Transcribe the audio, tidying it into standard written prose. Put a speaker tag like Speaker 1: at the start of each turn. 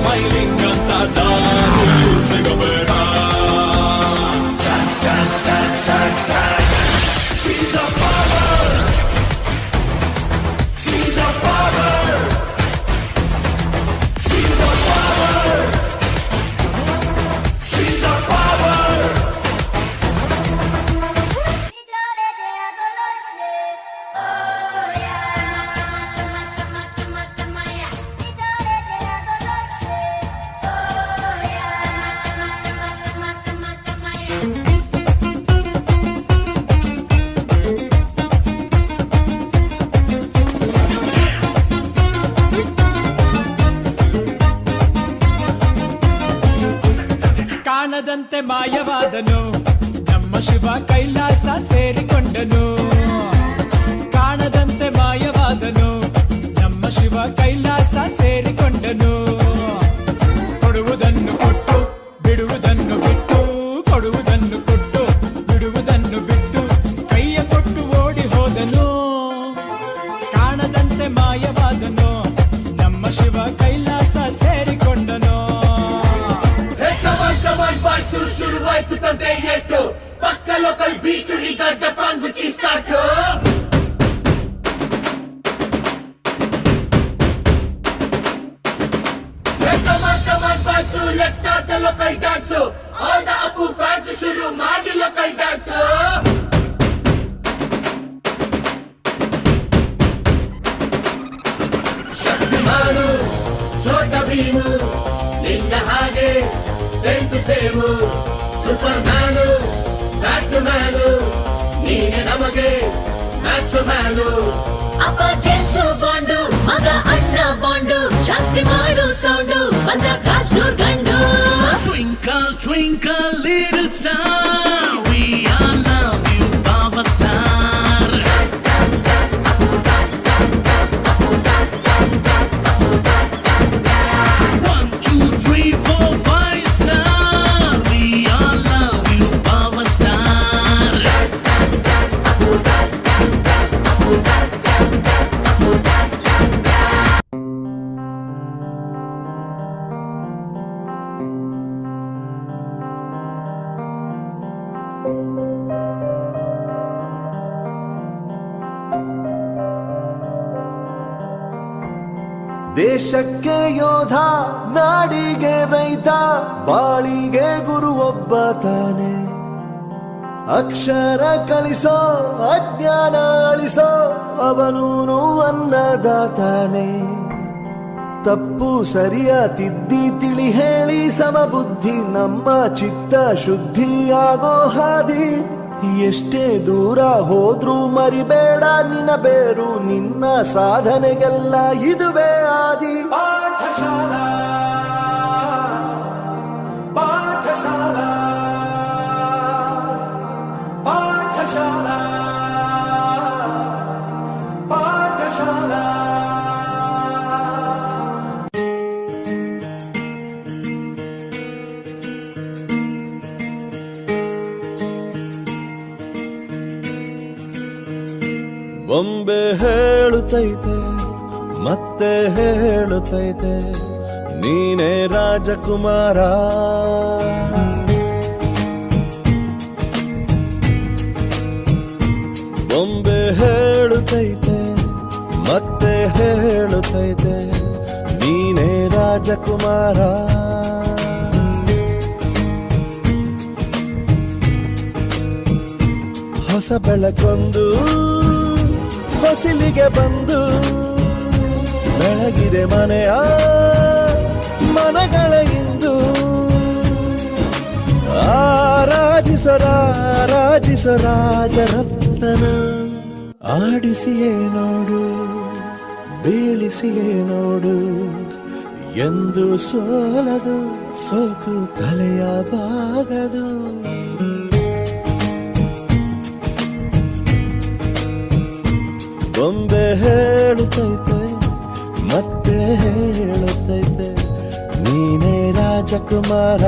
Speaker 1: Smiling ಅಂತ ದಾರಿ ಸಿಗಬೇಡ. Feel the power, feel the power, feel the power, feel the power. ಕಾಣದಂತೆ ಮಾಯವಾದನು ನಮ್ಮ ಶಿವ ಕೈಲಾಸ ಸೇರಿಕೊಂಡನು. ಕಾಣದಂತೆ ಮಾಯವಾದನು ನಮ್ಮ ಶಿವ ಕೈಲಾಸ ಸೇರಿಕೊಂಡನು. ಕೊಡುವುದನ್ನು ಕೊಟ್ಟು ಬಿಡುವುದನ್ನು ಬಿಟ್ಟು, ಕೊಡುವುದನ್ನು ಕೊಟ್ಟು ಬಿಡುವುದನ್ನು ಬಿಟ್ಟು, ಕೈಯ ಕೊಟ್ಟು ಓಡಿ ಹೋದನು. ಕಾಣದಂತೆ ಮಾಯವಾದನು ನಮ್ಮ ಶಿವ ಕೈಲಾಸ ಸೇರಿಕೊಂಡನು.
Speaker 2: ಶುರುವಾಯ್ತು ತಂದೆ ಎಟ್ಟು ಪಕ್ಕ ಲೋಕಲ್ ಬೀಟು ಈಗ ಡಪಾಂಗುಚಿ start. Let's start the local dance. All the Apu fans ಶುರು ಮಾಡಿ local dance. ಶಕ್ತಿಮಾನು ಛೋಟ ಭೀಮು ನಿನ್ನ ಹಾಗೆ same to same. Superman batman ನೀನೆ ನಮಗೆ ಮ್ಯಾಚ್ ಮ್ಯಾನು.
Speaker 3: ಅಪ್ಪ ಜೇಮ್ಸು ಬಾಂಡು ಮಗ ಅಣ್ಣ ಬಾಂಡು ಜಾಸ್ತಿ ಮಾಡು ಸೌಂಡು ಬಂದ ಕಾಜ್ನೂರ್ ಗಂಡು.
Speaker 4: Twinkle twinkle little star, we all love you Baba Star.
Speaker 2: Dance dance dance Apu dance dance dance Apu dance dance dance Apu dance dance dance.
Speaker 4: 1 2 3 4 5 star, we all love you Baba Star.
Speaker 2: Dance dance dance Apu dance dance dance Apu dance dance dance Apu dance dance dance.
Speaker 5: ದೇಶಕ್ಕೆ ಯೋಧ, ನಾಡಿಗೆ ರೈತ, ಬಾಳಿಗೆ ಗುರು ಒಬ್ಬ ತಾನೆ. ಅಕ್ಷರ ಕಲಿಸೋ ಅಜ್ಞಾನ ಅಳಿಸೋ ಅವನೂನು ಅನ್ನದಾತಾನೆ. ತಪ್ಪು ಸರಿಯ ತಿದ್ದಿ ತಿಳಿ ಹೇಳಿ ಸಮಬುದ್ಧಿ ನಮ್ಮ ಚಿತ್ತ ಶುದ್ಧಿಯಾಗೋ ಹಾದಿ. ಎಷ್ಟೇ ದೂರ ಹೋದ್ರೂ ಮರಿಬೇಡ ನಿನ್ನ ಬೇರು, ನಿನ್ನ ಸಾಧನೆಗೆಲ್ಲ ಇದುವೇ ಆದಿ. ಪಾಠಶಾಲಾ ಪಾಠಶಾಲಾ ಪಾಠಶಾಲಾ ಪಾಠಶಾಲಾ. ಬೊಂಬೆ ಹೇಳುತ್ತೈತೆ ಮತ್ತೆ ಹೇಳುತ್ತೈತೆ ನೀನೇ ರಾಜಕುಮಾರ. ಬೊಂಬೆ ಹೇಳುತ್ತೈತೆ ಮತ್ತೆ ಹೇಳುತ್ತೈತೆ ನೀನೇ ರಾಜಕುಮಾರ. ಹೊಸ ಬೆಳಕೊಂದು ಹೊಸಿಲಿಗೆ ಬಂದು ಬೆಳಗಿದೆ ಮನೆಯ ಮನಗಳ ಇಂದು. ಆರಾಧಿಸೋ ರಾಜರತ್ನನ, ಆಡಿಸಿಯೇ ನೋಡು ಬೀಳಿಸಿಯೇ ನೋಡು, ಎಂದು ಸೋಲದು ಸೋತು ತಲೆಯ ಬಾಗದು. ಬೊಂಬೆ ಹೇಳುತ್ತೈತೆ ಮತ್ತೆ ಹೇಳುತ್ತೈತೆ ನೀನೇ ರಾಜಕುಮಾರ.